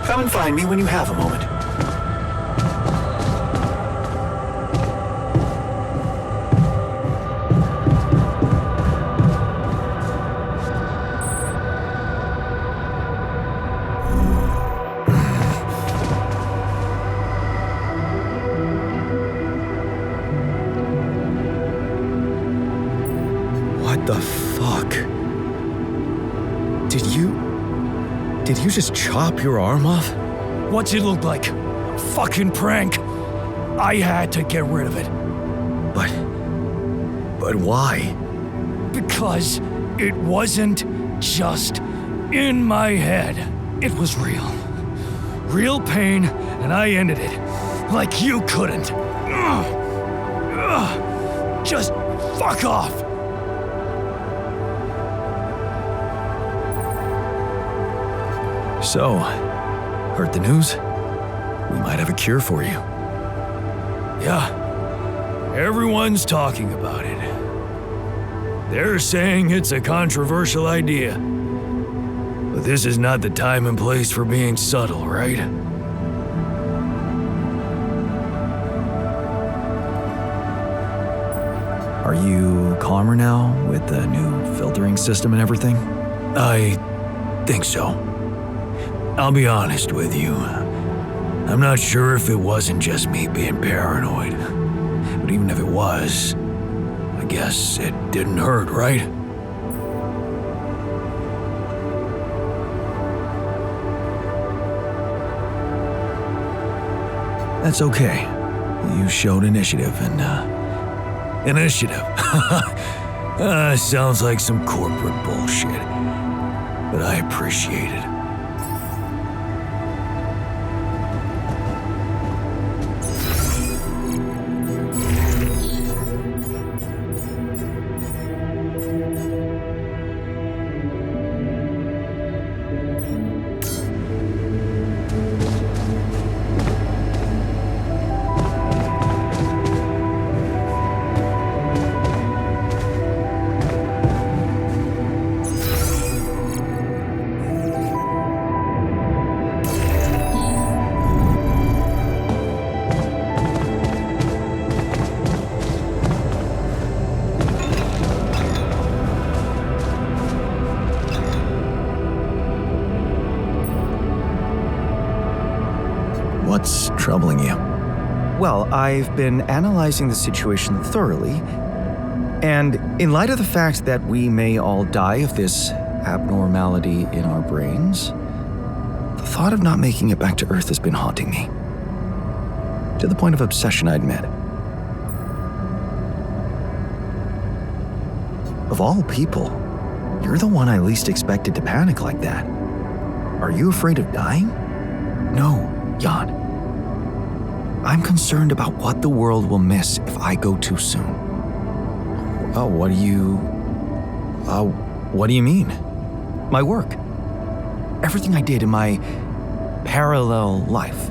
Come and find me when you have a moment. What the fuck? Did you just chop your arm off? What's it look like? A fucking prank. I had to get rid of it. But why? Because it wasn't just in my head. It was real. Real pain, and I ended it like you couldn't. Just fuck off. So, heard the news? We might have a cure for you. Yeah, everyone's talking about it. They're saying it's a controversial idea. But this is not the time and place for being subtle, right? Are you calmer now with the new filtering system and everything? I think so. I'll be honest with you. I'm not sure if it wasn't just me being paranoid. But even if it was, I guess it didn't hurt, right? That's okay. You showed initiative and, Initiative. Sounds like some corporate bullshit. But I appreciate it. what's troubling you? Well, I've been analyzing the situation thoroughly, and in light of the fact that we may all die of this abnormality in our brains, the thought of not making it back to Earth has been haunting me. To the point of obsession, I admit. Of all people, you're the one I least expected to panic like that. Are you afraid of dying? No, Jan. I'm concerned about what the world will miss if I go too soon. Oh, what do you mean? My work. Everything I did in my parallel life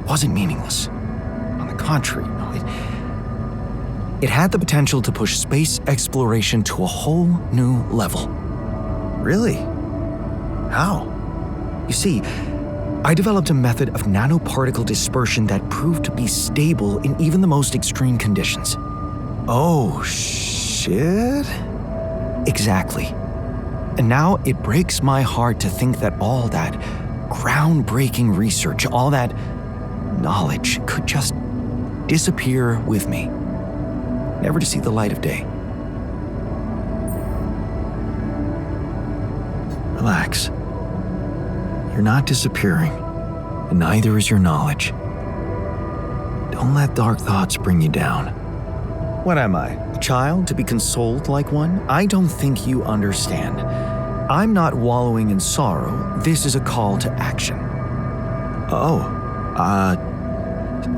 wasn't meaningless. On the contrary, no, it had the potential to push space exploration to a whole new level. Really? How? You see, I developed a method of nanoparticle dispersion that proved to be stable in even the most extreme conditions. Oh, shit? Exactly. And now it breaks my heart to think that all that groundbreaking research, all that knowledge could just disappear with me, never to see the light of day. Relax. You're not disappearing, and neither is your knowledge. Don't let dark thoughts bring you down. What am I, a child to be consoled like one? I don't think you understand. I'm not wallowing in sorrow. This is a call to action.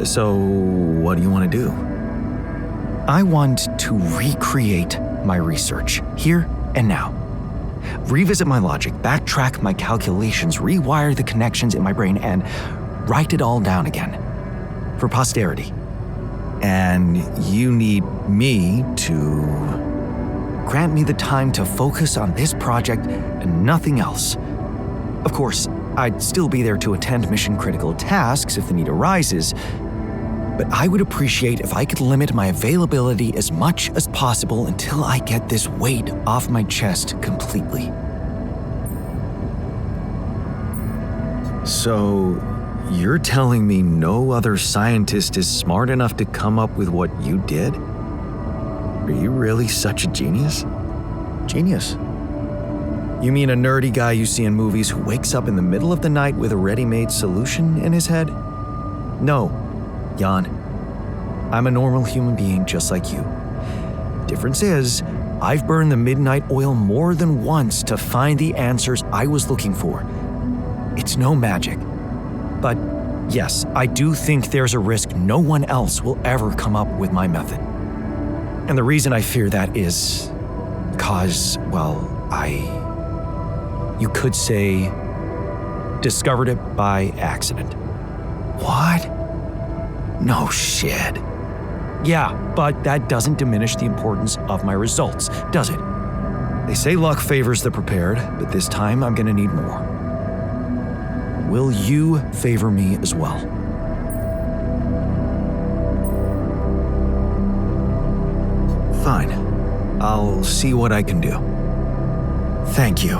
So what do you want to do? I want to recreate my research, here and now. Revisit my logic, backtrack my calculations, rewire the connections in my brain, and write it all down again. For posterity. And you need me to... Grant me the time to focus on this project and nothing else. Of course, I'd still be there to attend mission-critical tasks if the need arises, but I would appreciate if I could limit my availability as much as possible until I get this weight off my chest completely. So, you're telling me no other scientist is smart enough to come up with what you did? Are you really such a genius? Genius. You mean a nerdy guy you see in movies who wakes up in the middle of the night with a ready-made solution in his head? No, Jan. I'm a normal human being just like you. Difference is, I've burned the midnight oil more than once to find the answers I was looking for. It's no magic. But yes, I do think there's a risk no one else will ever come up with my method. And the reason I fear that is because, well, you could say, discovered it by accident. What? No shit. Yeah, but that doesn't diminish the importance of my results, does it? They say luck favors the prepared, but this time I'm gonna need more. Will you favor me as well? Fine. I'll see what I can do. Thank you.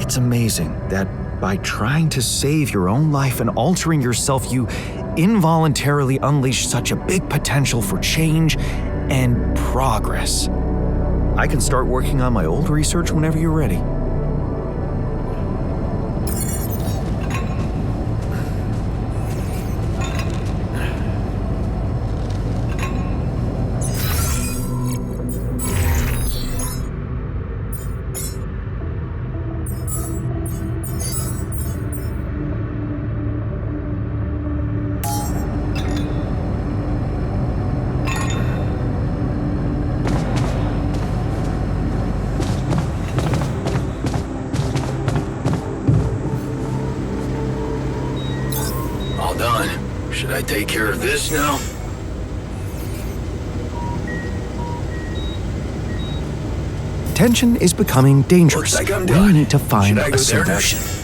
It's amazing that by trying to save your own life and altering yourself, you involuntarily unleash such a big potential for change and progress. I can start working on my old research whenever you're ready. Should I take care of this now? Tension is becoming dangerous. Looks like I'm We done. need to find Should I a go there solution. next?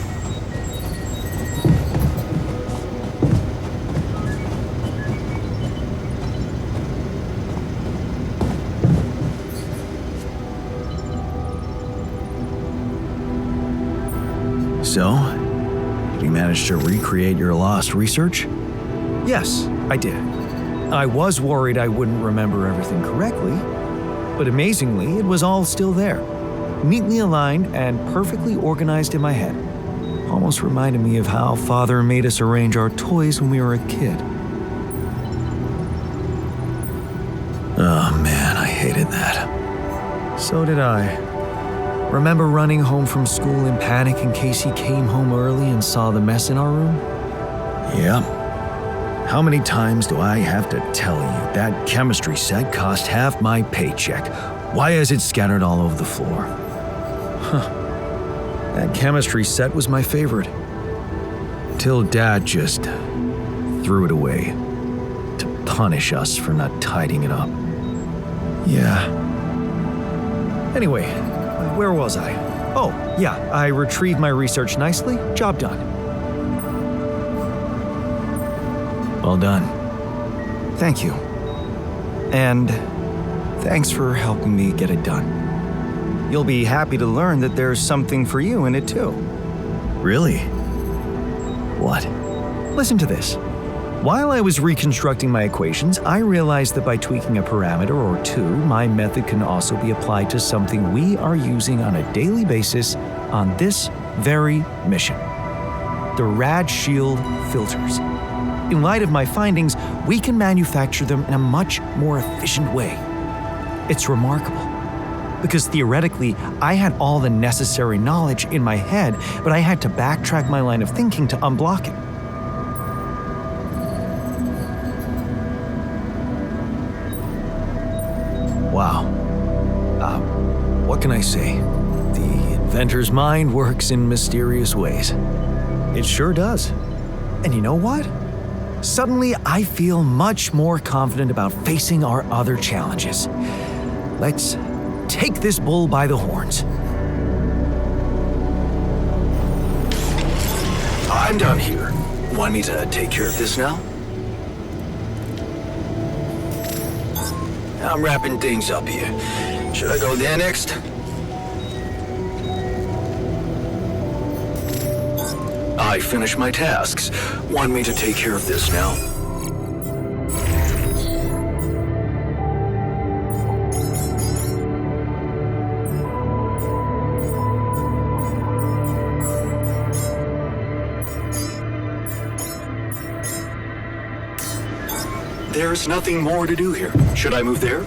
So, did you manage to recreate your lost research? Yes, I did. I was worried I wouldn't remember everything correctly, but amazingly, it was all still there, neatly aligned and perfectly organized in my head. Almost reminded me of how Father made us arrange our toys when we were a kid. Oh man, I hated that. So did I. Remember running home from school in panic in case he came home early and saw the mess in our room? Yeah. How many times do I have to tell you that chemistry set cost half my paycheck? Why is it scattered all over the floor? That chemistry set was my favorite. Till Dad just threw it away to punish us for not tidying it up. Yeah. Anyway, where was I? Oh, yeah, I retrieved my research nicely. Job done. Well done. Thank you. And thanks for helping me get it done. You'll be happy to learn that there's something for you in it too. Really? What? Listen to this. While I was reconstructing my equations, I realized that by tweaking a parameter or two, my method can also be applied to something we are using on a daily basis on this very mission. The Rad Shield filters. In light of my findings, we can manufacture them in a much more efficient way. It's remarkable. Because theoretically, I had all the necessary knowledge in my head, but I had to backtrack my line of thinking to unblock it. Wow. What can I say? The inventor's mind works in mysterious ways. It sure does. And you know what? Suddenly, I feel much more confident about facing our other challenges. Let's take this bull by the horns. I'm done here. Want me to take care of this now? I'm wrapping things up here. Should I go there next? I finished my tasks. Want me to take care of this now? There's nothing more to do here. Should I move there?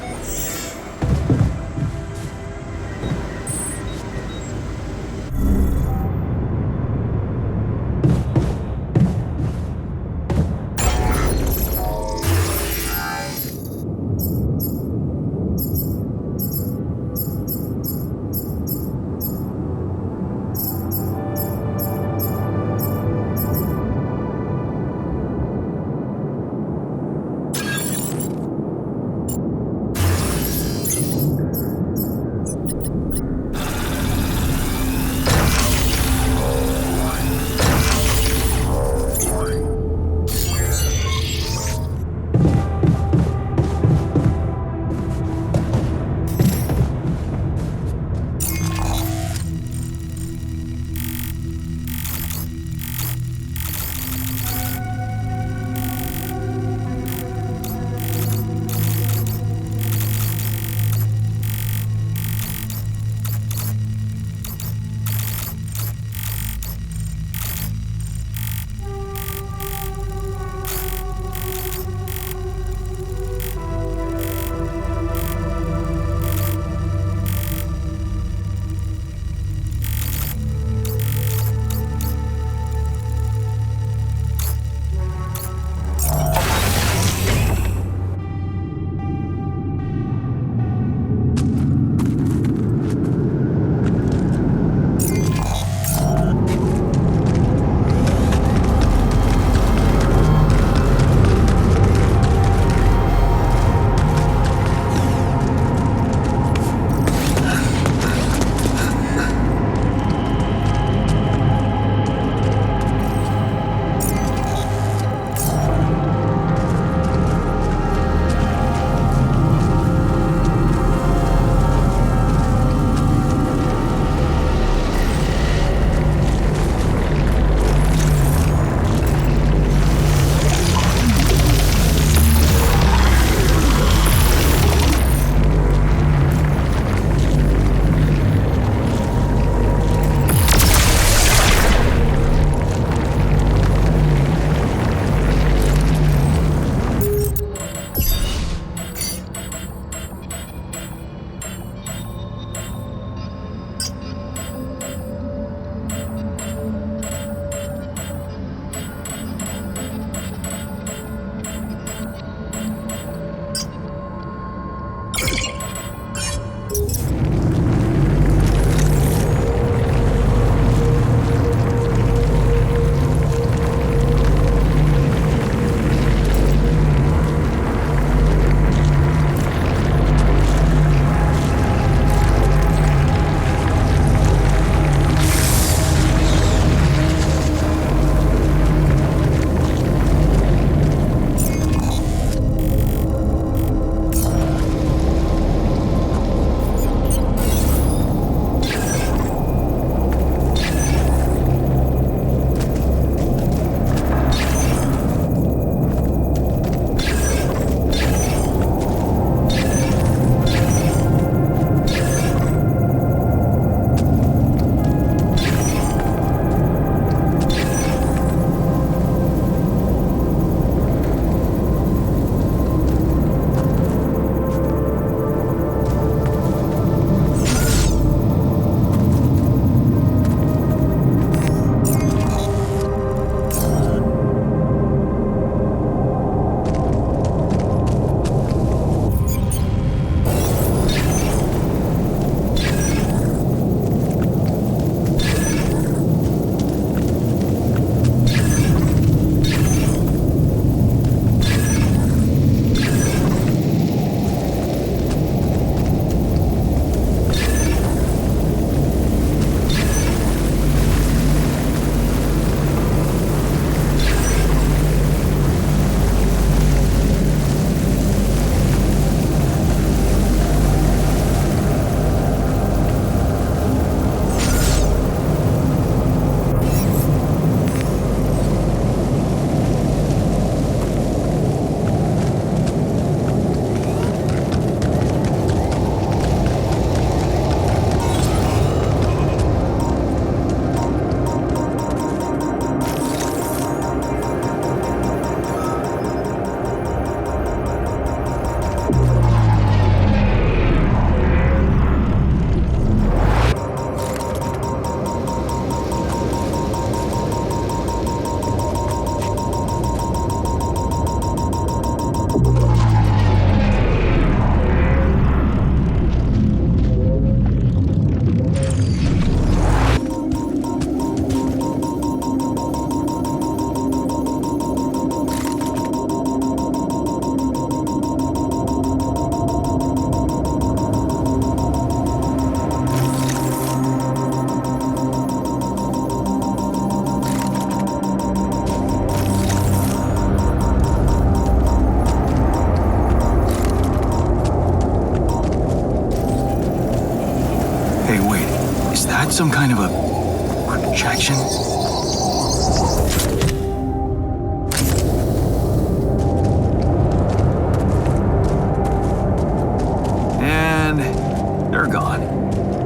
some kind of a projection? And they're gone.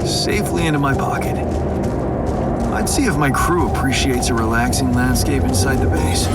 Safely into my pocket. I'd see if my crew appreciates a relaxing landscape inside the base.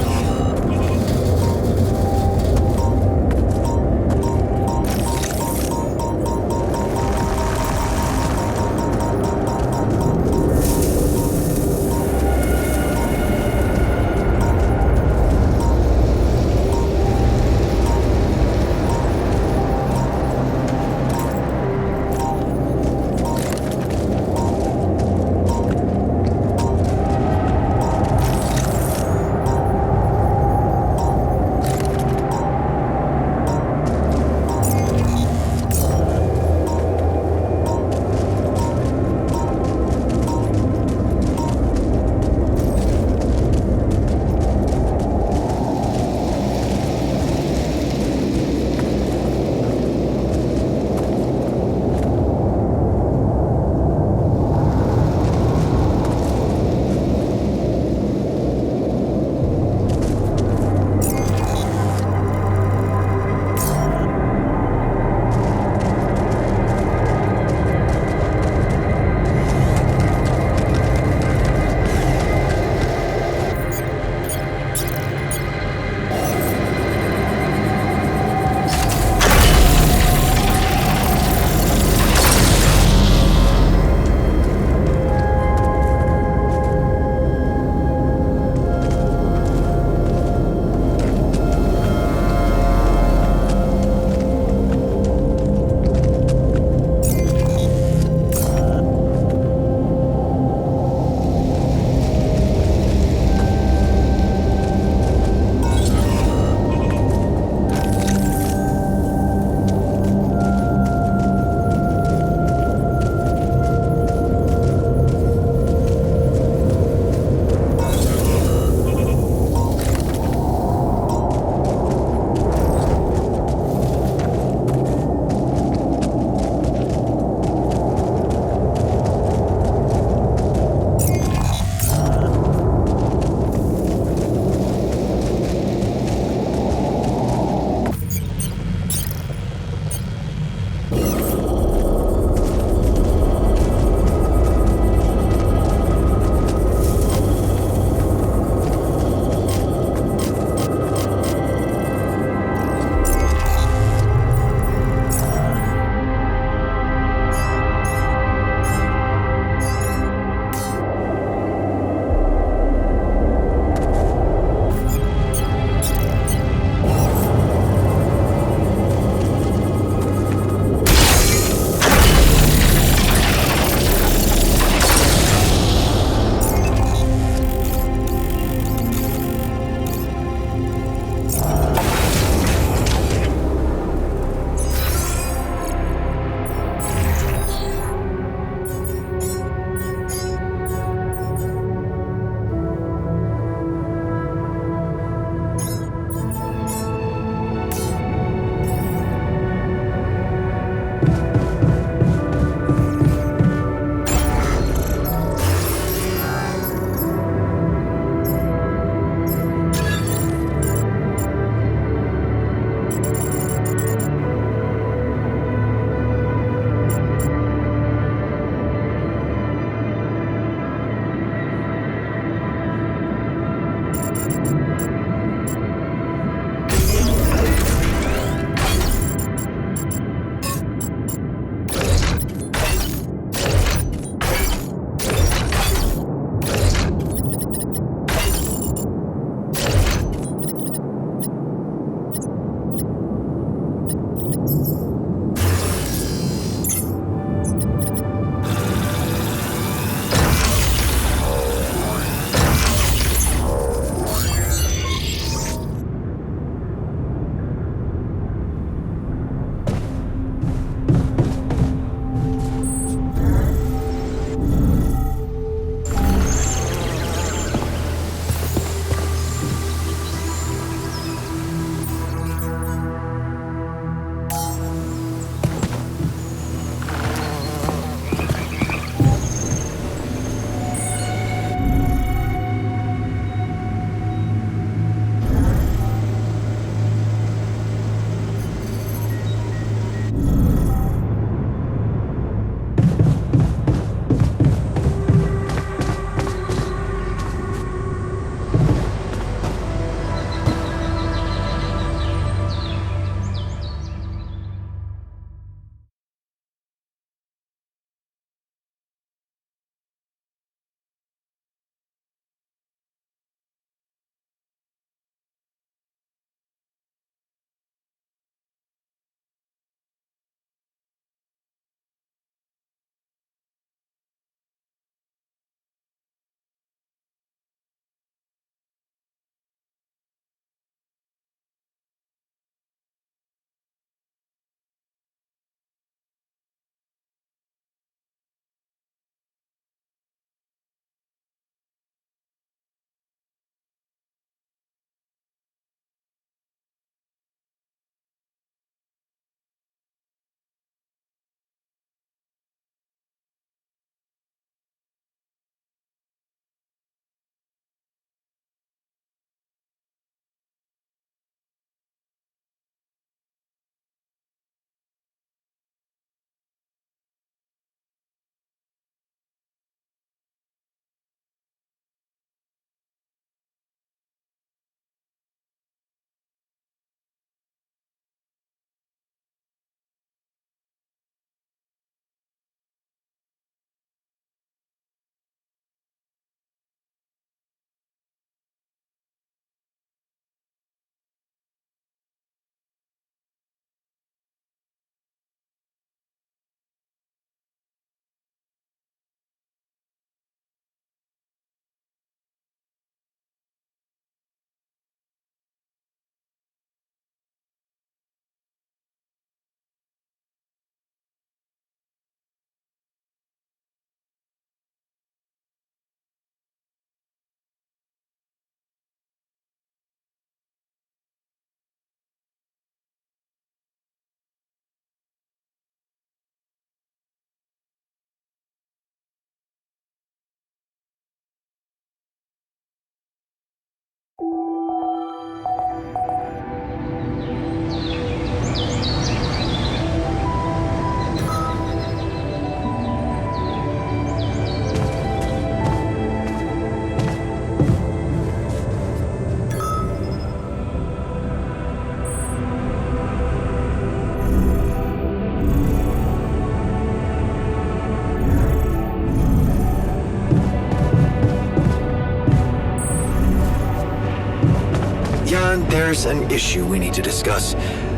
Jan, there's an issue we need to discuss.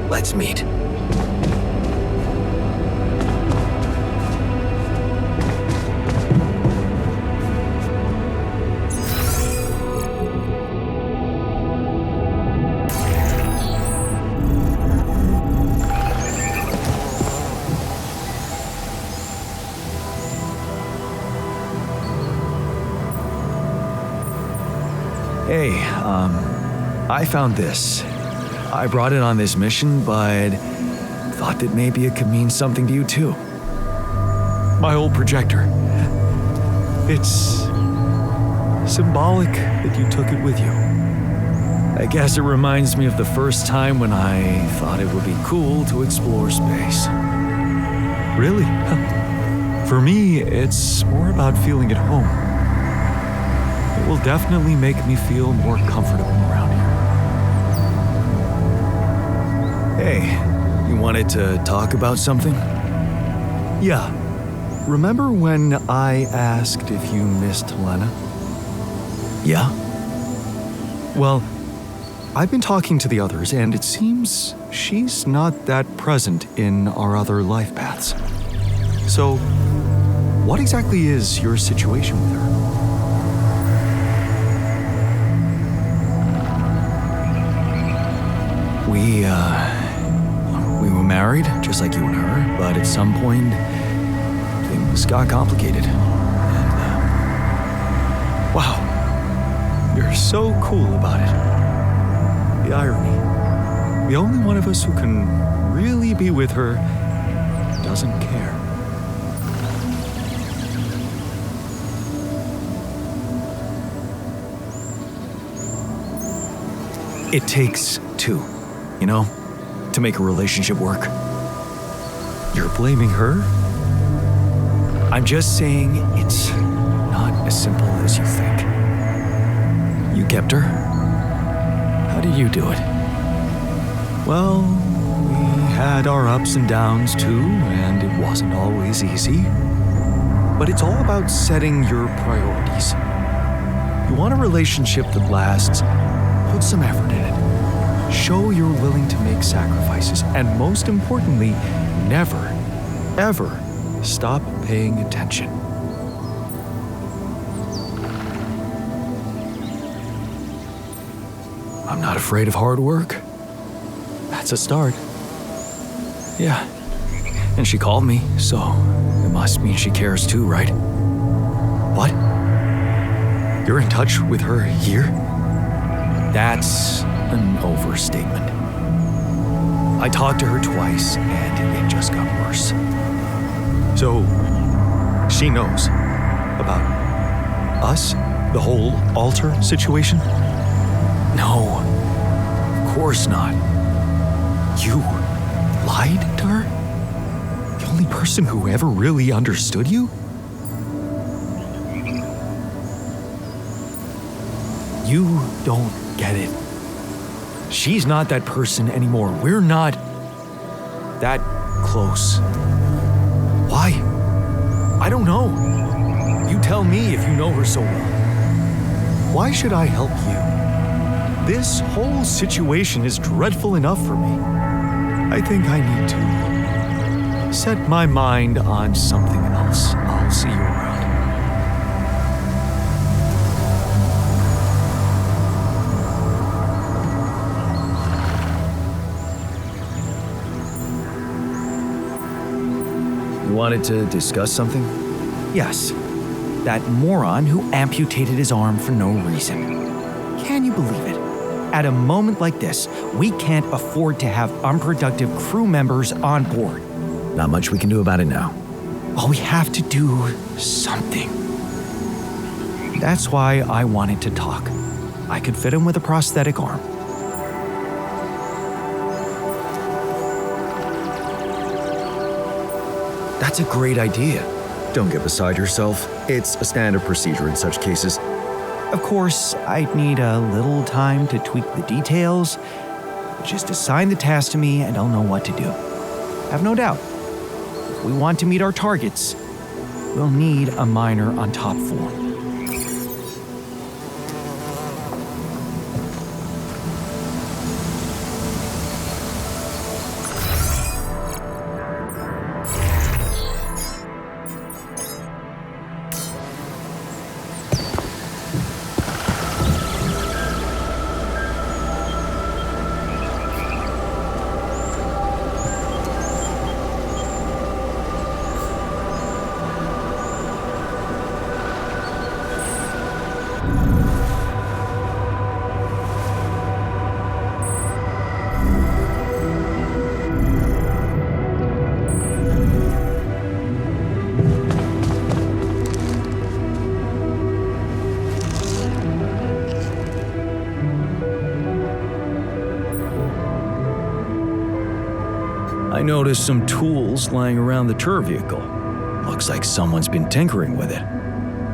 Let's meet. Hey, I found this. I brought it on this mission, but thought that maybe it could mean something to you too. My old projector. It's symbolic that you took it with you. I guess it reminds me of the first time when I thought it would be cool to explore space. Really? For me, it's more about feeling at home. It will definitely make me feel more comfortable around here. Hey, you wanted to talk about something? Yeah. Remember when I asked if you missed Lena? Yeah? Well, I've been talking to the others, and it seems she's not that present in our other life paths. So, what exactly is your situation with her? We were married, just like you and her, but at some point, things got complicated. And, wow, you're so cool about it. The irony. The only one of us who can really be with her doesn't care. It takes two, you know, to make a relationship work. You're blaming her? I'm just saying it's not as simple as you think. You kept her? How did you do it? Well, we had our ups and downs too, and it wasn't always easy. But it's all about setting your priorities. You want a relationship that lasts, put some effort in it. Show you're willing to make sacrifices, and most importantly, never, ever stop paying attention. I'm not afraid of hard work. That's a start. Yeah. And she called me, so it must mean she cares too, right? What? You're in touch with her here? That's an overstatement. I talked to her twice, and it just got worse. So, she knows about us? The whole altar situation? No, of course not. You lied to her? The only person who ever really understood you? You don't get it. She's not that person anymore. We're not that close. Why? I don't know. You tell me if you know her so well. Why should I help you? This whole situation is dreadful enough for me. I think I need to set my mind on something else. I'll see you around. You wanted to discuss something? Yes. That moron who amputated his arm for no reason. Can you believe it? At a moment like this, we can't afford to have unproductive crew members on board. Not much we can do about it now. Well, we have to do something. That's why I wanted to talk. I could fit him with a prosthetic arm. That's a great idea. Don't get beside yourself. It's a standard procedure in such cases. Of course, I'd need a little time to tweak the details. Just assign the task to me and I'll know what to do. Have no doubt. If we want to meet our targets, we'll need a miner on top floor. I noticed some tools lying around the tour vehicle. Looks like someone's been tinkering with it.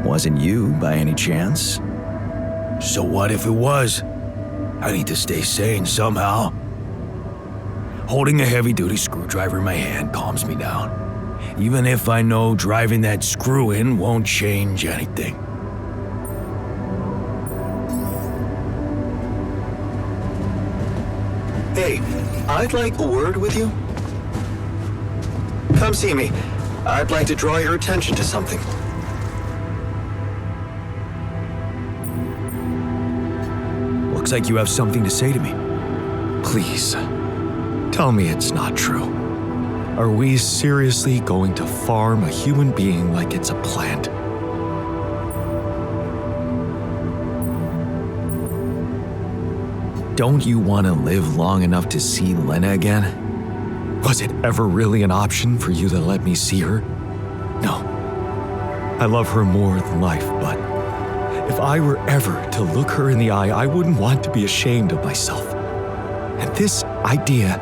Wasn't you, by any chance? So what if it was? I need to stay sane somehow. Holding a heavy-duty screwdriver in my hand calms me down, even if I know driving that screw in won't change anything. Hey, I'd like a word with you. Come see me. I'd like to draw your attention to something. Looks like you have something to say to me. Please, tell me it's not true. Are we seriously going to farm a human being like it's a plant? Don't you want to live long enough to see Lena again? Was it ever really an option for you to let me see her? No. I love her more than life, but if I were ever to look her in the eye, I wouldn't want to be ashamed of myself. And this idea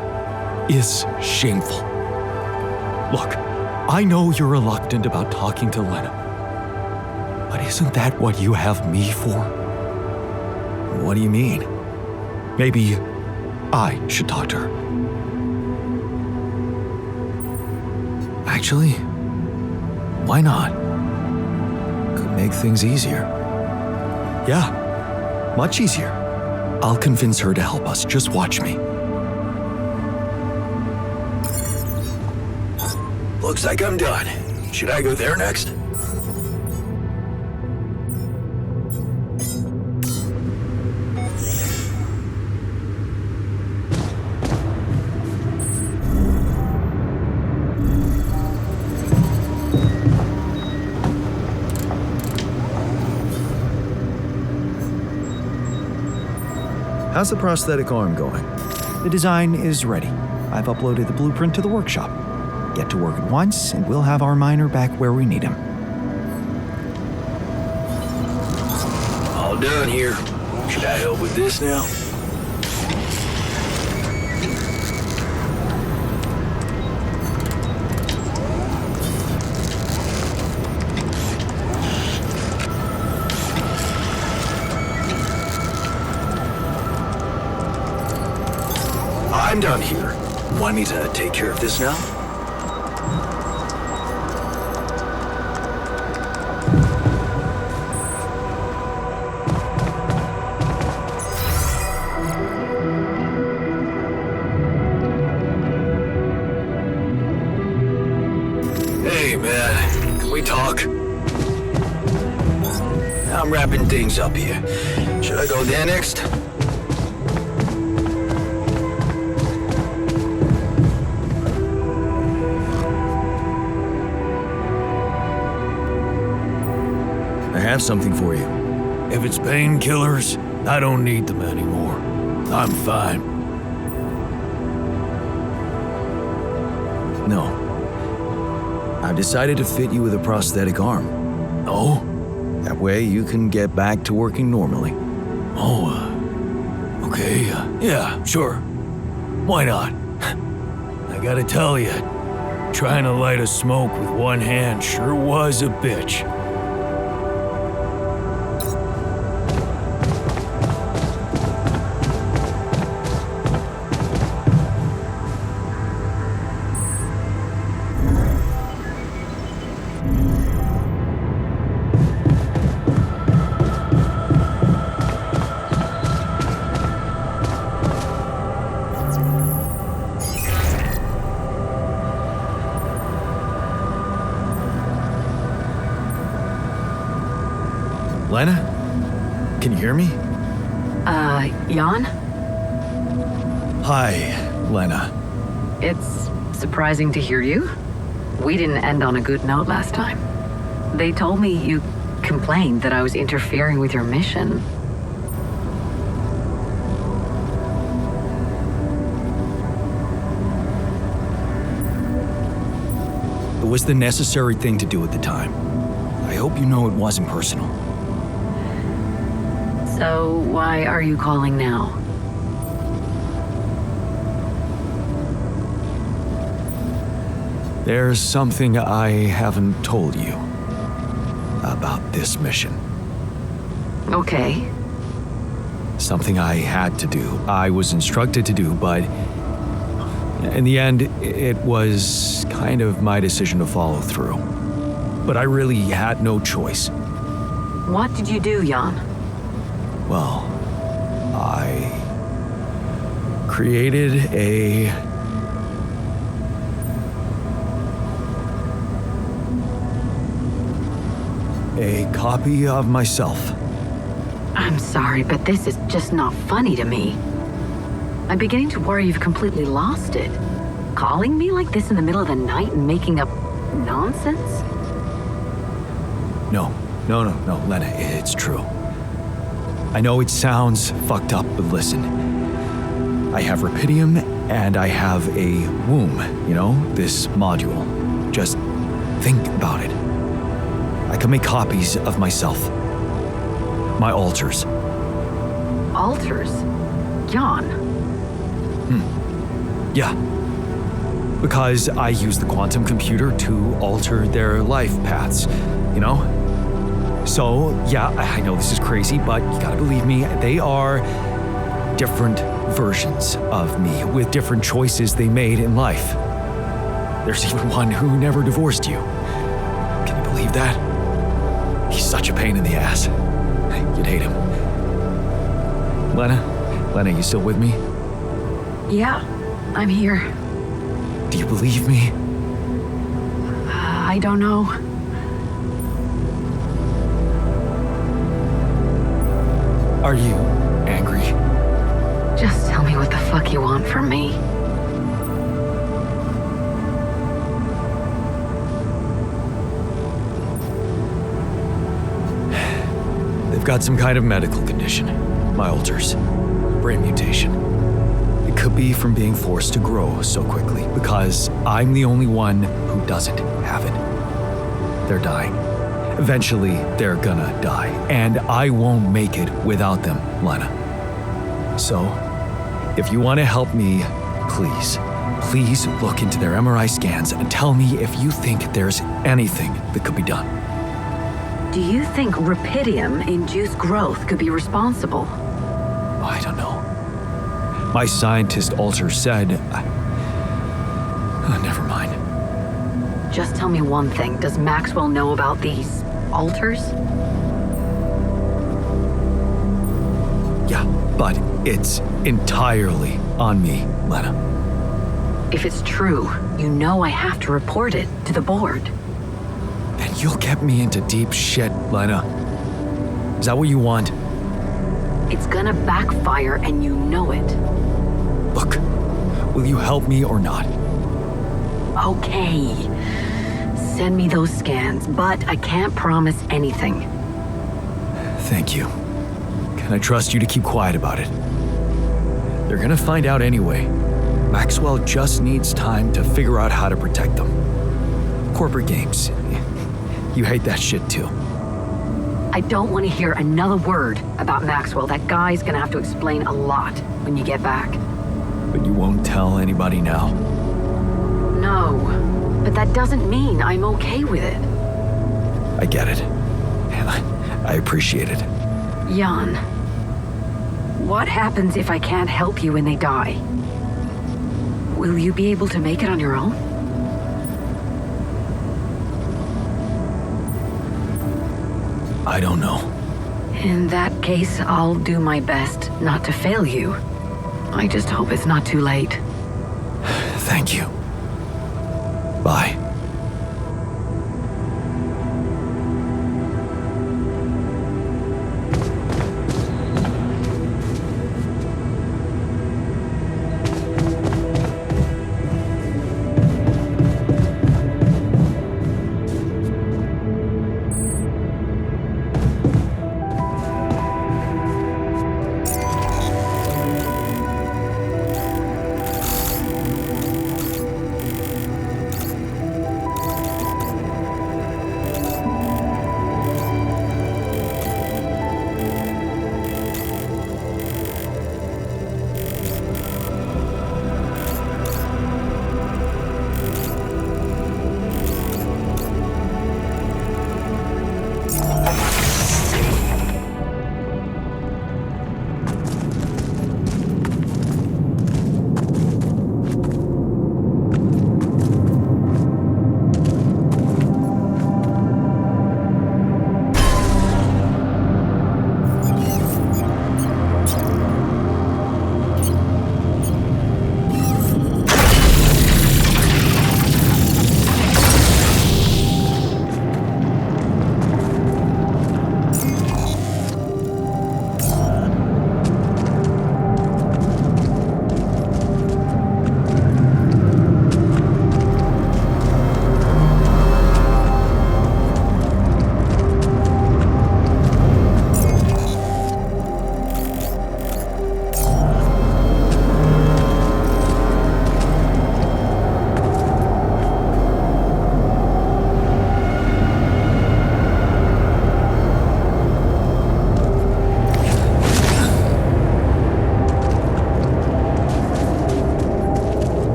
is shameful. Look, I know you're reluctant about talking to Lena, but isn't that what you have me for? What do you mean? Maybe I should talk to her. Actually, why not? Could make things easier. Yeah, much easier. I'll convince her to help us. Just watch me. Looks like I'm done. Should I go there next? How's the prosthetic arm going? The design is ready. I've uploaded the blueprint to the workshop. Get to work at once, and we'll have our miner back where we need him. All done here. Should I help with this now? I'm done here. Want me to take care of this now? Hey, man. Can we talk? I'm wrapping things up here. Should I go there next? I have something for you. If it's painkillers, I don't need them anymore. I'm fine. No. I've decided to fit you with a prosthetic arm. Oh? That way you can get back to working normally. Oh, okay. Yeah, sure. Why not? I gotta tell you, trying to light a smoke with one hand sure was a bitch. Lena? Can you hear me? Jan? Hi, Lena. It's surprising to hear you. We didn't end on a good note last time. They told me you complained that I was interfering with your mission. It was the necessary thing to do at the time. I hope you know it wasn't personal. So why are you calling now? There's something I haven't told you about this mission. Okay. Something I had to do. I was instructed to do, but in the end, it was kind of my decision to follow through. But I really had no choice. What did you do, Jan? Well, I created a copy of myself. I'm sorry, but this is just not funny to me. I'm beginning to worry you've completely lost it. Calling me like this in the middle of the night and making up nonsense? No, Lena, it's true. I know it sounds fucked up, but listen. I have Rapidium and I have a womb, this module. Just think about it. I can make copies of myself. My alters. Alters? Jan? Yeah. Because I use the quantum computer to alter their life paths, So, yeah, I know this is crazy, but you gotta believe me, they are different versions of me with different choices they made in life. There's even one who never divorced you. Can you believe that? He's such a pain in the ass. You'd hate him. Lena, you still with me? Yeah, I'm here. Do you believe me? I don't know. Are you angry? Just tell me what the fuck you want from me. They've got some kind of medical condition. My alters. Brain mutation. It could be from being forced to grow so quickly, because I'm the only one who doesn't have it. They're dying. Eventually, they're gonna die, and I won't make it without them, Lena. So, if you want to help me, please look into their MRI scans and tell me if you think there's anything that could be done. Do you think Rapidium-induced growth could be responsible? I don't know. My scientist alter said... never mind. Just tell me one thing. Does Maxwell know about these alters? Yeah, but it's entirely on me, Lena. If it's true, you know I have to report it to the board. Then you'll get me into deep shit, Lena. Is that what you want? It's gonna backfire and you know it. Look, will you help me or not? Okay. Send me those scans, but I can't promise anything. Thank you. Can I trust you to keep quiet about it? They're gonna find out anyway. Maxwell just needs time to figure out how to protect them. Corporate games. You hate that shit too. I don't want to hear another word about Maxwell. That guy's gonna have to explain a lot when you get back. But you won't tell anybody now? No, but that doesn't mean I'm okay with it. I get it. And I appreciate it. Jan, what happens if I can't help you when they die? Will you be able to make it on your own? I don't know. In that case, I'll do my best not to fail you. I just hope it's not too late. Thank you. Bye.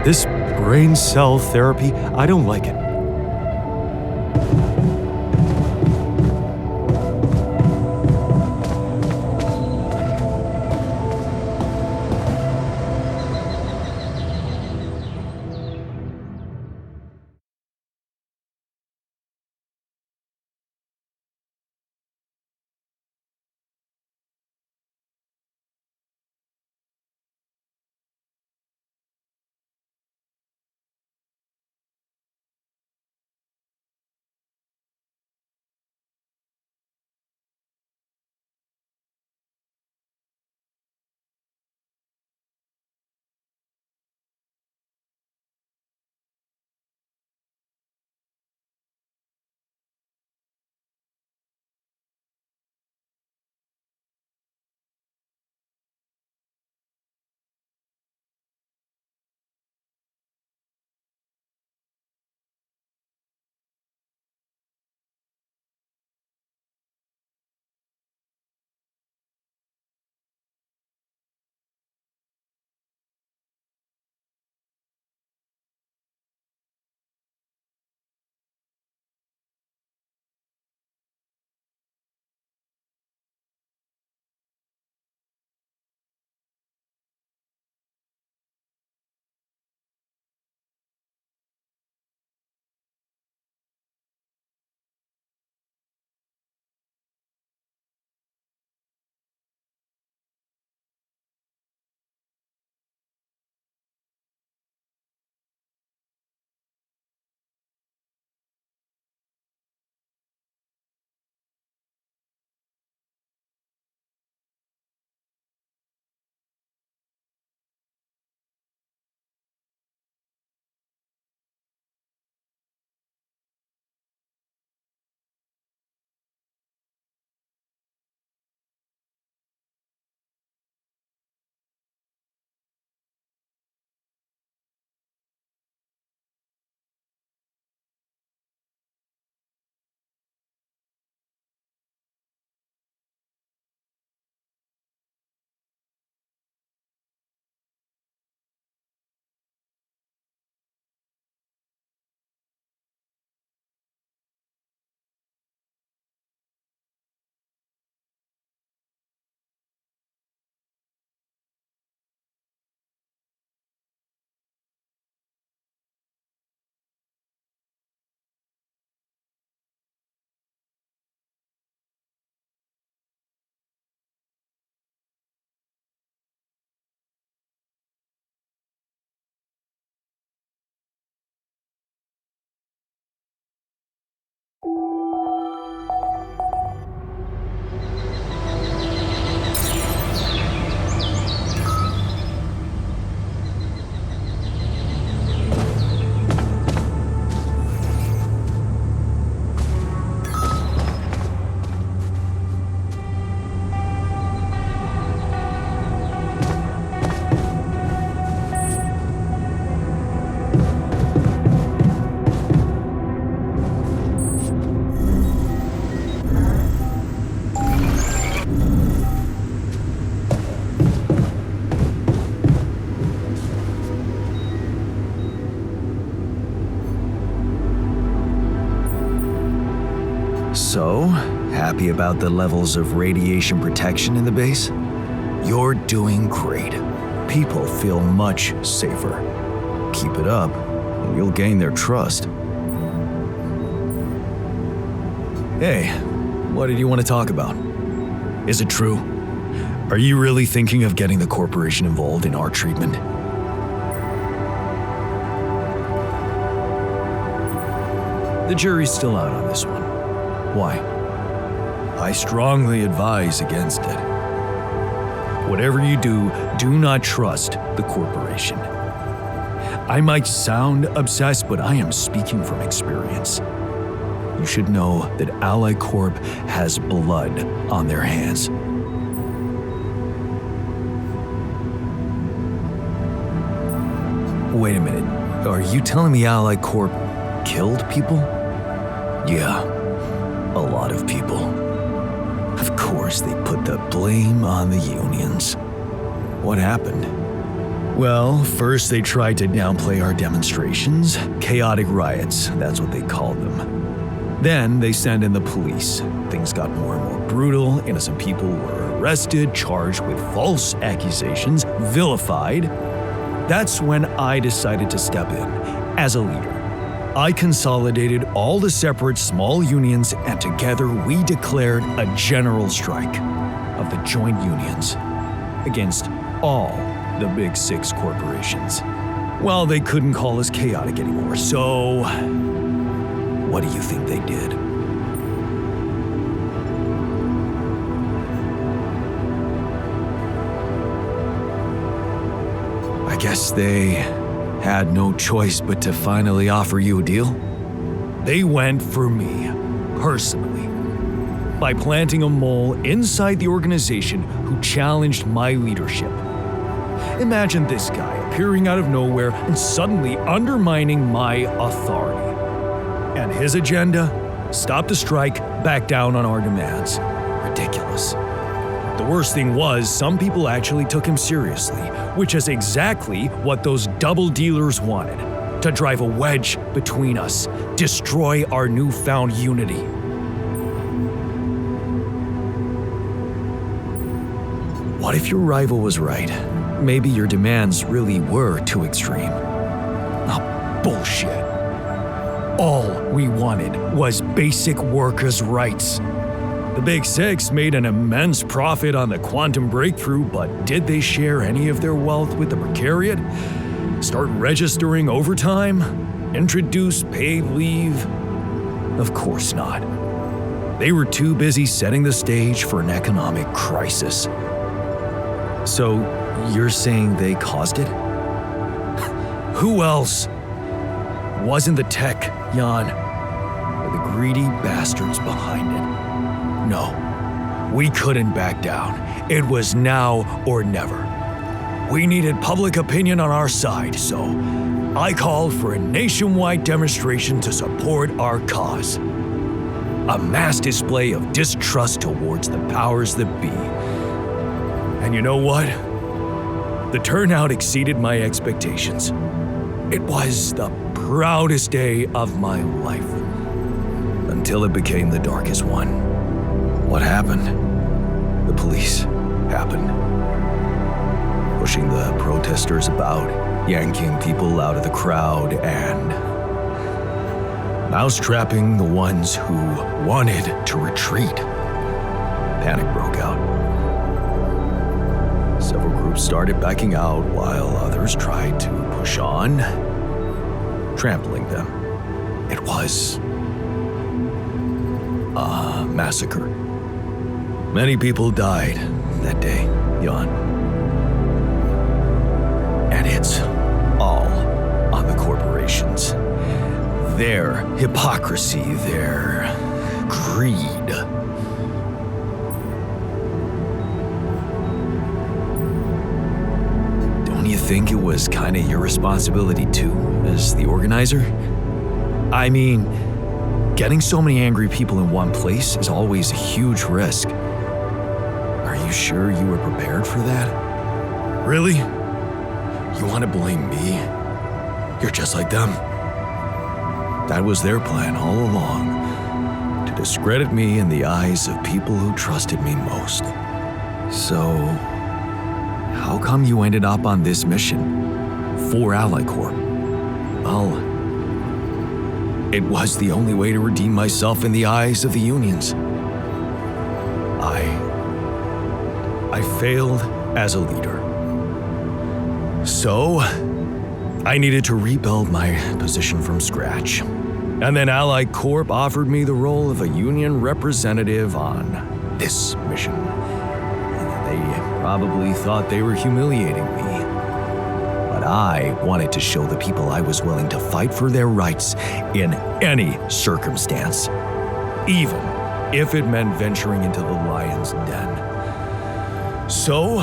This brain cell therapy, I don't like it. So, happy about the levels of radiation protection in the base? You're doing great. People feel much safer. Keep it up, and you'll gain their trust. Hey, what did you want to talk about? Is it true? Are you really thinking of getting the corporation involved in our treatment? The jury's still out on this one. Why? I strongly advise against it. Whatever you do, do not trust the corporation. I might sound obsessed, but I am speaking from experience. You should know that Ally Corp has blood on their hands. Wait a minute. Are you telling me Ally Corp killed people? Yeah, a lot of people. Of course, they put the blame on the unions. What happened? Well, first they tried to downplay our demonstrations. Chaotic riots, that's what they called them. Then they sent in the police. Things got more and more brutal. Innocent people were arrested, charged with false accusations, vilified. That's when I decided to step in as a leader. I consolidated all the separate small unions, and together we declared a general strike of the joint unions against all the big six corporations. Well, they couldn't call us chaotic anymore, so what do you think they did? I guess they had no choice but to finally offer you a deal. They went for me, personally, by planting a mole inside the organization who challenged my leadership. Imagine this guy appearing out of nowhere and suddenly undermining my authority. And his agenda? Stop the strike, back down on our demands. Ridiculous. The worst thing was, some people actually took him seriously, which is exactly what those double dealers wanted. To drive a wedge between us, destroy our newfound unity. What if your rival was right? Maybe your demands really were too extreme. Oh, bullshit. All we wanted was basic workers' rights. The Big Six made an immense profit on the quantum breakthrough, but did they share any of their wealth with the precariat? Start registering overtime? Introduce paid leave? Of course not. They were too busy setting the stage for an economic crisis. So, you're saying they caused it? Who else? Wasn't the tech, Jan, or the greedy bastards behind it? No, we couldn't back down. It was now or never. We needed public opinion on our side, so I called for a nationwide demonstration to support our cause. A mass display of distrust towards the powers that be. And you know what? The turnout exceeded my expectations. It was the proudest day of my life. Until it became the darkest one. What happened? The police happened. Pushing the protesters about, yanking people out of the crowd, and mousetrapping the ones who wanted to retreat. Panic broke out. Several groups started backing out while others tried to push on, trampling them. It was a massacre. Many people died that day, Jan. And it's all on the corporations. Their hypocrisy, their greed. Don't you think it was kind of your responsibility too, as the organizer? I mean, getting so many angry people in one place is always a huge risk. Are you sure you were prepared for that? Really? You want to blame me? You're just like them. That was their plan all along, to discredit me in the eyes of people who trusted me most. So, how come you ended up on this mission for Ally Corp? Well, it was the only way to redeem myself in the eyes of the unions. I failed as a leader. So, I needed to rebuild my position from scratch. And then Ally Corp offered me the role of a union representative on this mission. They probably thought they were humiliating me. But I wanted to show the people I was willing to fight for their rights in any circumstance, even if it meant venturing into the lion's den. So,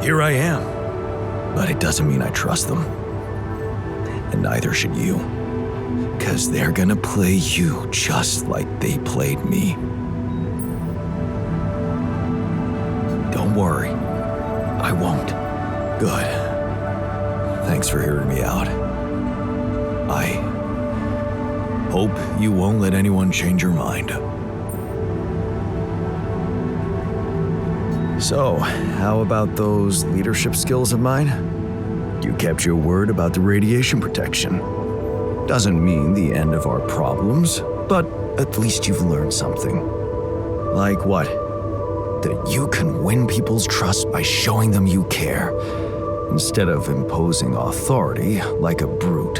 here I am. But it doesn't mean I trust them. And neither should you. 'Cause they're gonna play you just like they played me. Don't worry, I won't. Good. Thanks for hearing me out. I hope you won't let anyone change your mind. So, how about those leadership skills of mine? You kept your word about the radiation protection. Doesn't mean the end of our problems, but at least you've learned something. Like what? That you can win people's trust by showing them you care, instead of imposing authority like a brute.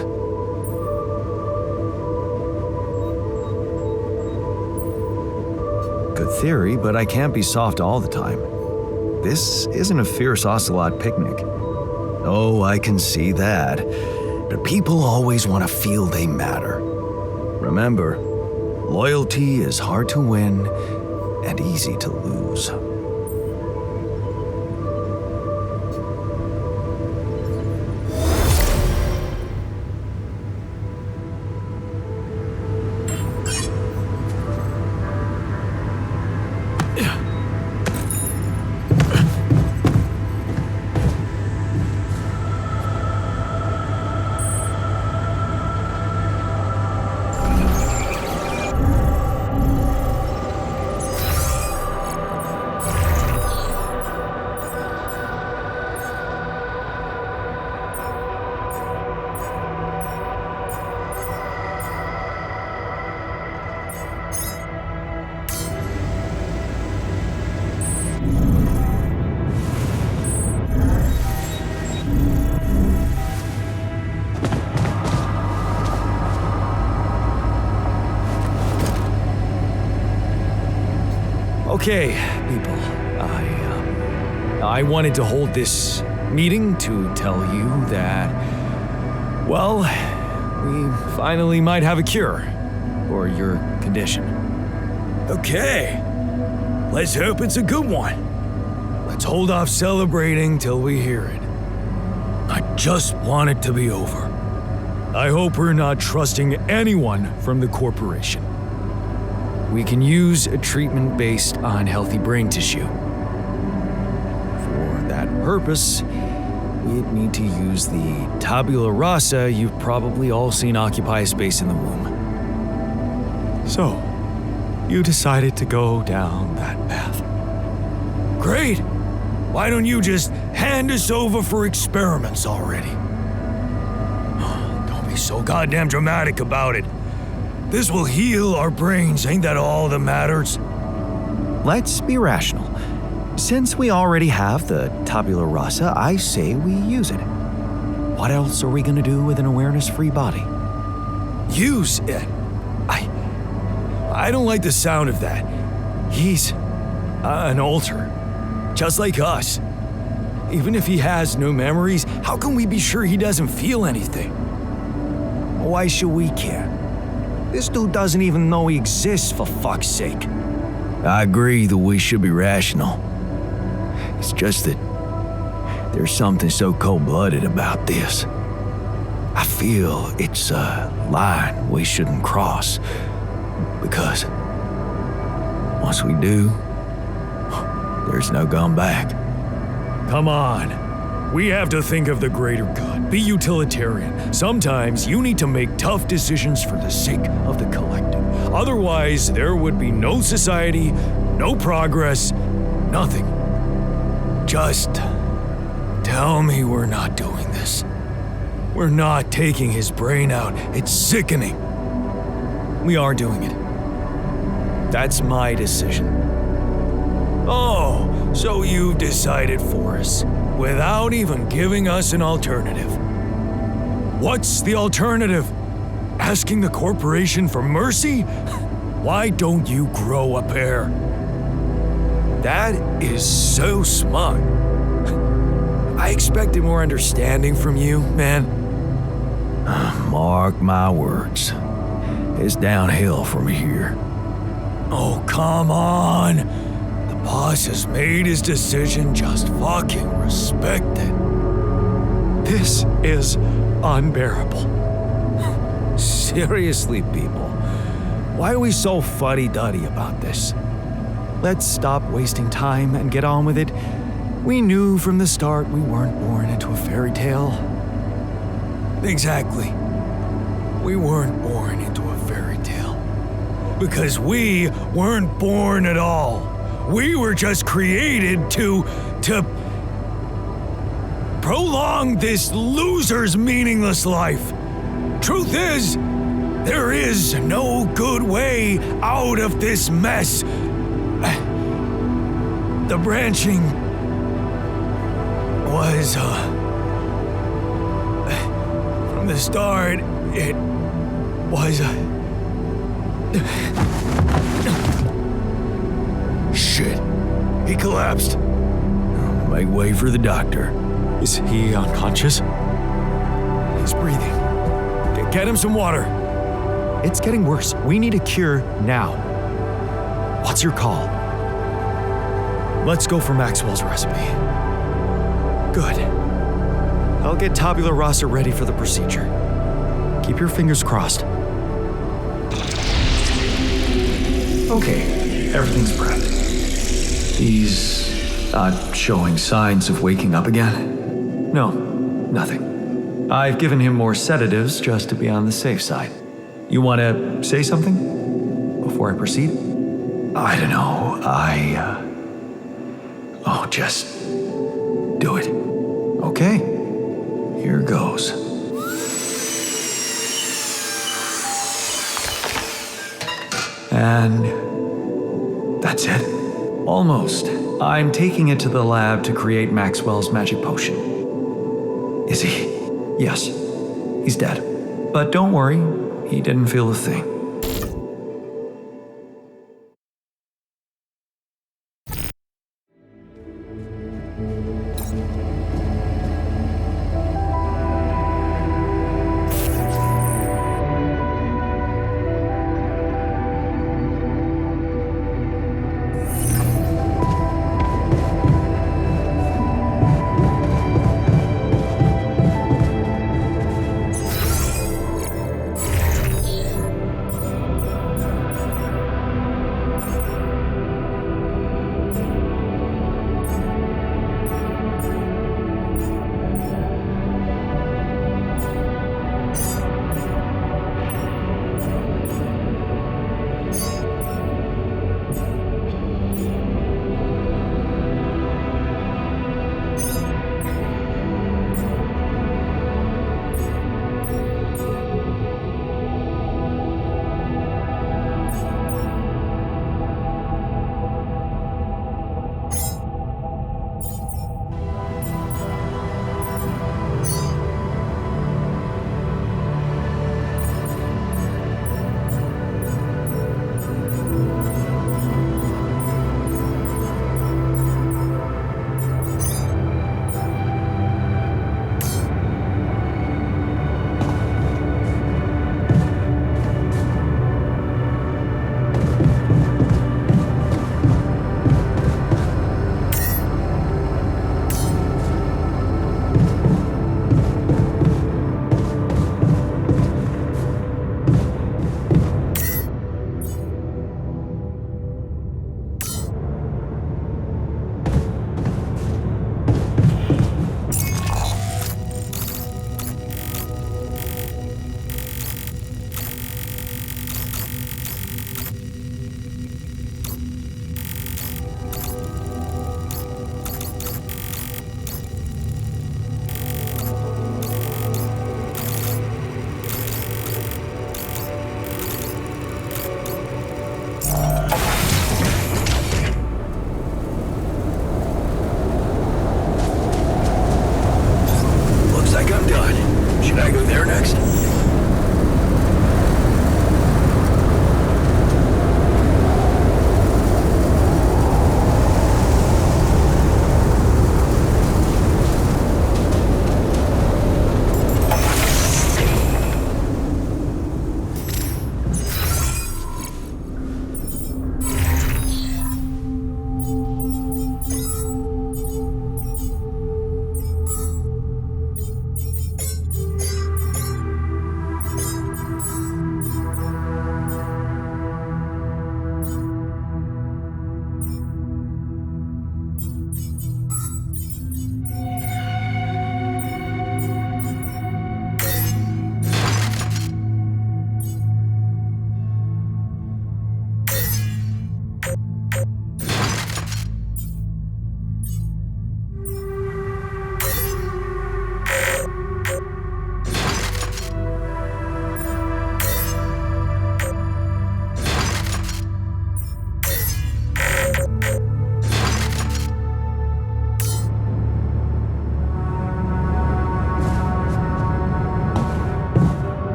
Good theory, but I can't be soft all the time. This isn't a fierce ocelot picnic. Oh, I can see that. But people always want to feel they matter. Remember, loyalty is hard to win and easy to lose. Okay, people. I wanted to hold this meeting to tell you that, well, we finally might have a cure for your condition. Okay. Let's hope it's a good one. Let's hold off celebrating till we hear it. I just want it to be over. I hope we're not trusting anyone from the corporation. We can use a treatment based on healthy brain tissue. For that purpose, we'd need to use the tabula rasa you've probably all seen occupy a space in the womb. So, you decided to go down that path. Great! Why don't you just hand us over for experiments already? Don't be so goddamn dramatic about it. This will heal our brains, ain't that all that matters? Let's be rational. Since we already have the tabula rasa, I say we use it. What else are we gonna do with an awareness-free body? Use it? I don't like the sound of that. He's an alter, just like us. Even if he has no memories, how can we be sure he doesn't feel anything? Why should we care? This dude doesn't even know he exists, for fuck's sake. I agree that we should be rational. It's just that there's something so cold-blooded about this. I feel it's a line we shouldn't cross. Because once we do, there's no going back. Come on. We have to think of the greater good. Be utilitarian. Sometimes you need to make tough decisions for the sake of the collective. Otherwise, there would be no society, no progress, nothing. Just tell me we're not doing this. We're not taking his brain out. It's sickening. We are doing it. That's my decision. Oh, so you've decided for us, without even giving us an alternative. What's the alternative? Asking the corporation for mercy? Why don't you grow a pair? That is so smart. I expected more understanding from you, man. Mark my words. It's downhill from here. Oh, come on. The boss has made his decision. Just fucking respect it. This is unbearable. Seriously, people. Why are we so fuddy-duddy about this? Let's stop wasting time and get on with it. We knew from the start we weren't born into a fairy tale. Exactly. We weren't born into a fairy tale. Because we weren't born at all. We were just created to prolong this loser's meaningless life. Truth is, there is no good way out of this mess. The branching was, from the start, it was, Shit. He collapsed. Make way for the doctor. Is he unconscious? He's breathing. Get him some water. It's getting worse. We need a cure now. What's your call? Let's go for Maxwell's recipe. Good. I'll get tabula rasa ready for the procedure. Keep your fingers crossed. Okay, everything's prepped. He's not showing signs of waking up again? No, nothing. I've given him more sedatives just to be on the safe side. You want to say something before I proceed? I don't know. Just do it. Okay. Here goes. And that's it. Almost. I'm taking it to the lab to create Maxwell's magic potion. Is he? Yes, he's dead. But don't worry, he didn't feel a thing.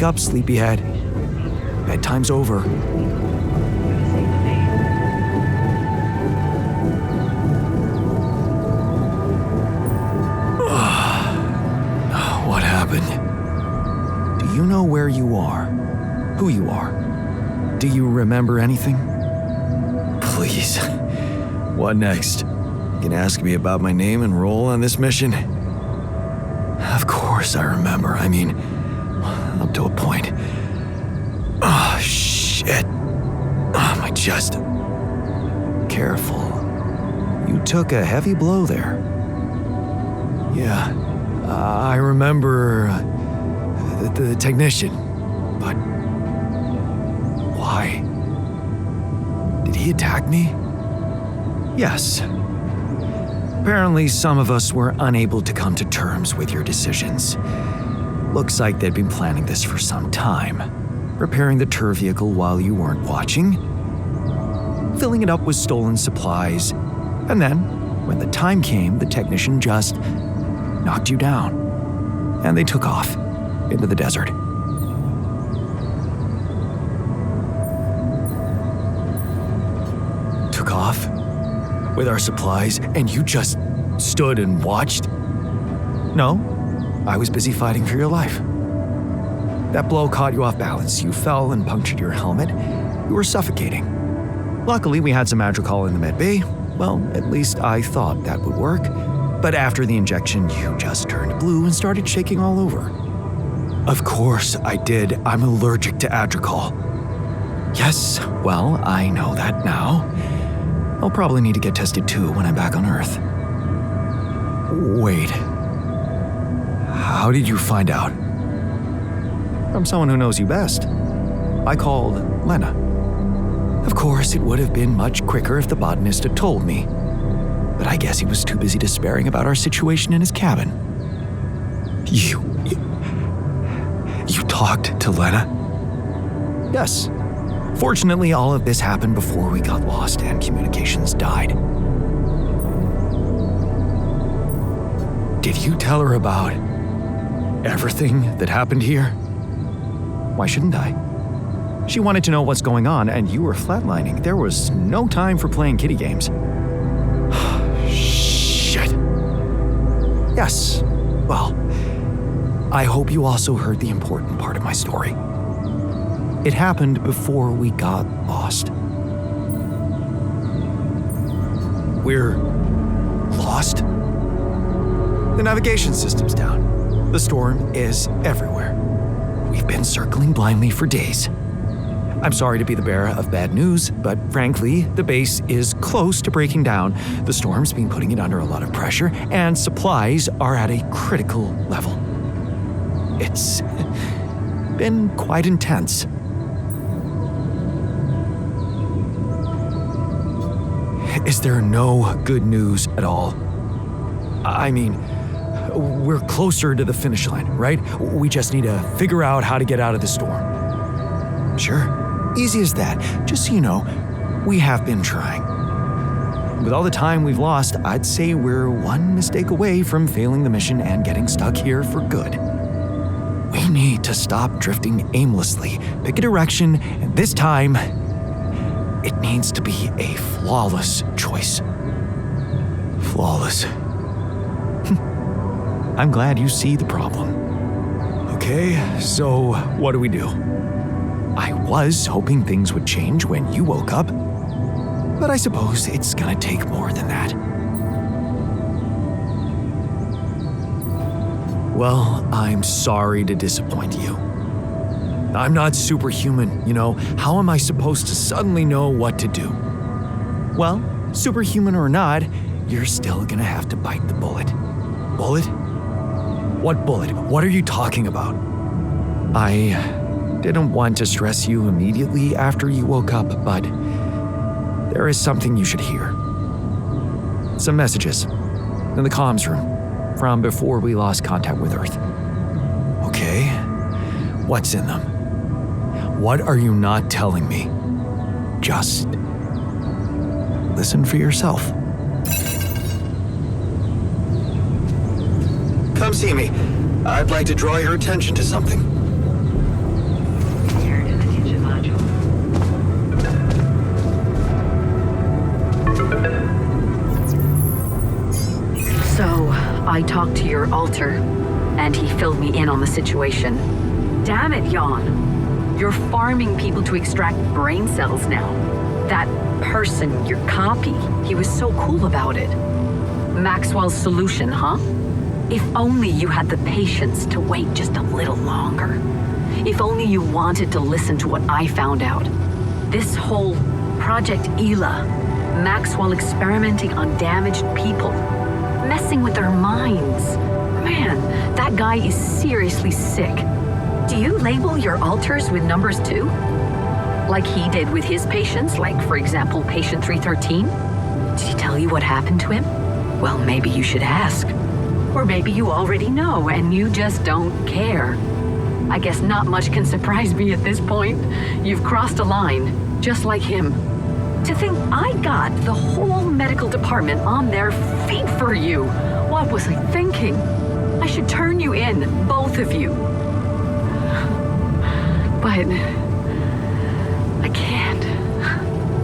Wake up, sleepyhead. Bedtime's over. What happened? Do you know where you are? Who you are? Do you remember anything? Please. What next? You can ask me about my name and role on this mission? Of course I remember. I mean, up to a point. Oh, shit. Oh, my chest. Careful. You took a heavy blow there. Yeah, I remember the technician, but why? Did he attack me? Yes. Apparently, some of us were unable to come to terms with your decisions. Looks like they'd been planning this for some time. Repairing the tour vehicle while you weren't watching, filling it up with stolen supplies, and then, when the time came, the technician just knocked you down, and they took off into the desert. Took off with our supplies, and you just stood and watched? No, I was busy fighting for your life. That blow caught you off balance. You fell and punctured your helmet. You were suffocating. Luckily, we had some Madrigal in the med bay. Well, at least I thought that would work. But after the injection, you just turned blue and started shaking all over. Of course I did. I'm allergic to Adrical. Yes, well, I know that now. I'll probably need to get tested too when I'm back on Earth. Wait. How did you find out? From someone who knows you best. I called Lena. Of course, it would have been much quicker if the botanist had told me. But I guess he was too busy despairing about our situation in his cabin. You talked to Lena? Yes. Fortunately, all of this happened before we got lost and communications died. Did you tell her about everything that happened here? Why shouldn't I? She wanted to know what's going on, and you were flatlining. There was no time for playing kiddie games. Shit. Yes. Well, I hope you also heard the important part of my story. It happened before we got lost. We're lost? The navigation system's down. The storm is everywhere. We've been circling blindly for days. I'm sorry to be the bearer of bad news, but frankly, the base is close to breaking down. The storm's been putting it under a lot of pressure, and supplies are at a critical level. It's been quite intense. Is there no good news at all? I mean, we're closer to the finish line, right? We just need to figure out how to get out of the storm. Sure, easy as that. Just so you know, we have been trying. With all the time we've lost, I'd say we're one mistake away from failing the mission and getting stuck here for good. We need to stop drifting aimlessly, pick a direction, and this time, it needs to be a flawless choice. Flawless. I'm glad you see the problem. Okay, so what do we do? I was hoping things would change when you woke up, but I suppose it's gonna take more than that. Well, I'm sorry to disappoint you. I'm not superhuman, you know. How am I supposed to suddenly know what to do? Well, superhuman or not, you're still gonna have to bite the bullet. Bullet? What bullet? What are you talking about? I didn't want to stress you immediately after you woke up, but there is something you should hear. Some messages in the comms room from before we lost contact with Earth. Okay. What's in them? What are you not telling me? Just listen for yourself. Come see me. I'd like to draw your attention to something. I talked to your alter, and he filled me in on the situation. Damn it, Jan. You're farming people to extract brain cells now. That person, your copy, he was so cool about it. Maxwell's solution, huh? If only you had the patience to wait just a little longer. If only you wanted to listen to what I found out. This whole Project Ela, Maxwell experimenting on damaged people, messing with their minds. Man, that guy is seriously sick. Do you label your alters with numbers too? Like he did with his patients, like for example, patient 313? Did he tell you what happened to him? Well, maybe you should ask. Or maybe you already know and you just don't care. I guess not much can surprise me at this point. You've crossed a line, just like him. To think I got the whole medical department on their feet for you. What was I thinking? I should turn you in, both of you. But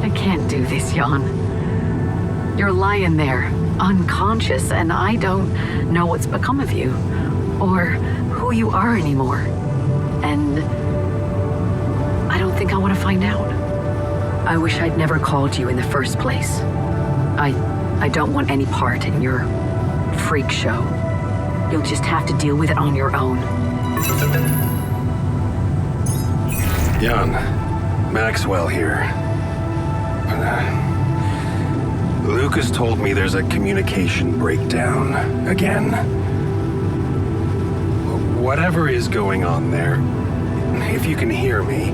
I can't do this, Jan. You're lying there, unconscious, and I don't know what's become of you, or who you are anymore. And I don't think I want to find out. I wish I'd never called you in the first place. I don't want any part in your freak show. You'll just have to deal with it on your own. Jan, Maxwell here. Lucas told me there's a communication breakdown again. Whatever is going on there, if you can hear me,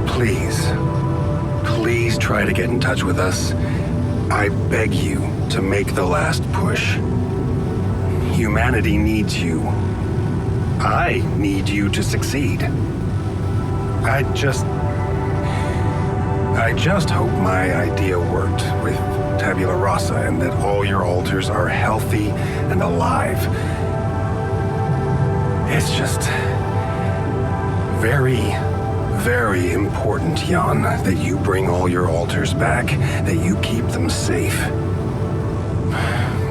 please try to get in touch with us. I beg you to make the last push. Humanity needs you. I need you to succeed. I just hope my idea worked with Tabula Rasa and that all your alters are healthy and alive. It's just very, very important, Jan, that you bring all your alters back, that you keep them safe.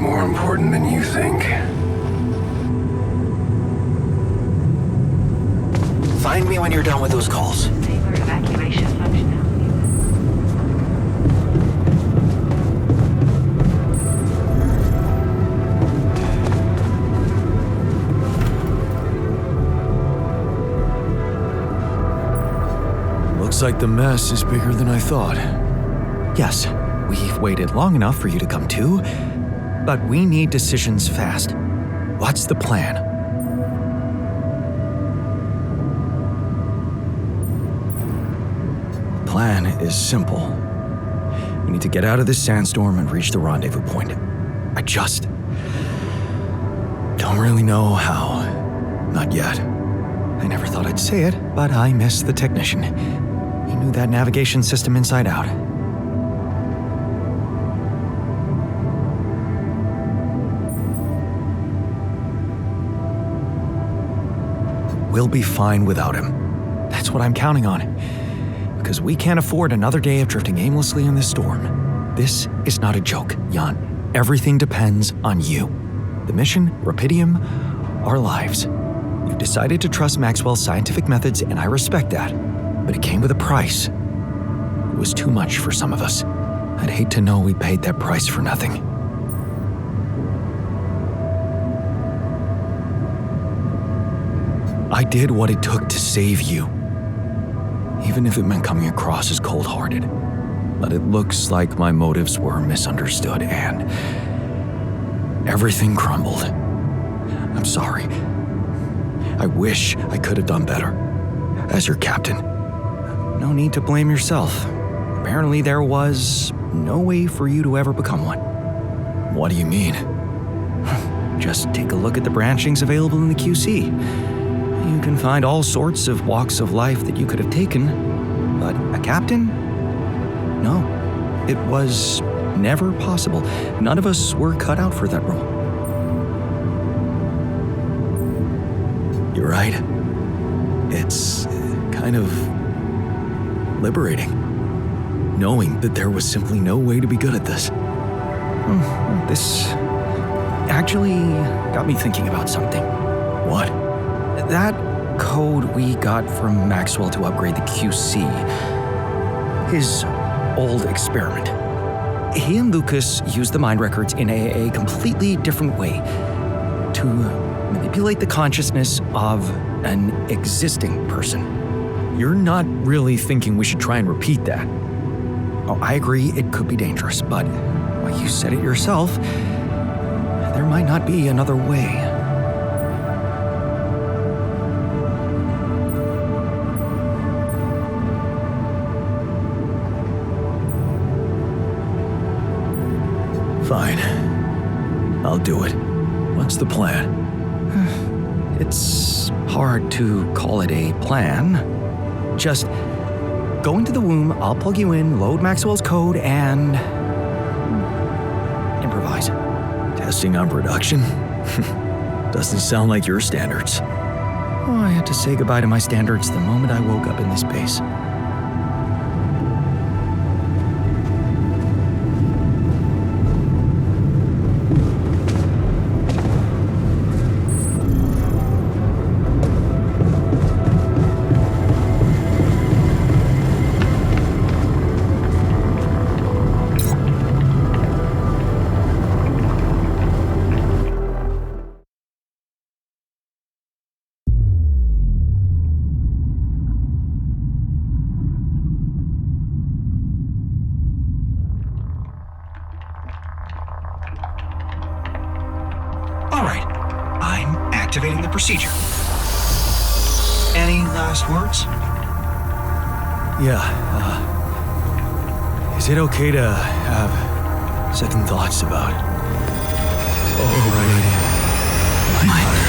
More important than you think. Find me when you're done with those calls. Saber evacuation functionality. Looks like the mess is bigger than I thought. Yes, we've waited long enough for you to come to, but we need decisions fast. What's the plan? The plan is simple. We need to get out of this sandstorm and reach the rendezvous point. I just don't really know how. Not yet. I never thought I'd say it, but I miss the technician. He knew that navigation system inside out. We'll be fine without him. That's what I'm counting on. Because we can't afford another day of drifting aimlessly in this storm. This is not a joke, Jan. Everything depends on you. The mission, Rapidium, our lives. You've decided to trust Maxwell's scientific methods, and I respect that. But it came with a price. It was too much for some of us. I'd hate to know we paid that price for nothing. I did what it took to save you. Even if it meant coming across as cold-hearted. But it looks like my motives were misunderstood and everything crumbled. I'm sorry. I wish I could have done better. As your captain. No need to blame yourself. Apparently there was no way for you to ever become one. What do you mean? Just take a look at the branchings available in the QC. You can find all sorts of walks of life that you could have taken, but a captain? No, it was never possible. None of us were cut out for that role. You're right. It's kind of liberating, knowing that there was simply no way to be good at this. actually got me thinking about something. What? That code we got from Maxwell to upgrade the QC, his old experiment. He and Lucas used the mind records in a completely different way to manipulate the consciousness of an existing person. You're not really thinking we should try and repeat that. Oh, I agree it could be dangerous, but well, you said it yourself. There might not be another way. Fine. I'll do it. What's the plan? It's hard to call it a plan. Just go into the womb, I'll plug you in, load Maxwell's code, and improvise. Testing on production? Doesn't sound like your standards. Oh, I had to say goodbye to my standards the moment I woke up in this base. All right, I'm activating the procedure. Any last words? Yeah, is it okay to have second thoughts about it? Oh, right. My heart.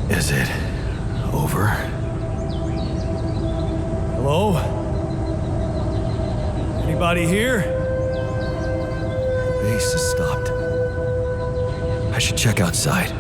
Is it over? Hello? Anybody here? Base has stopped. I should check outside.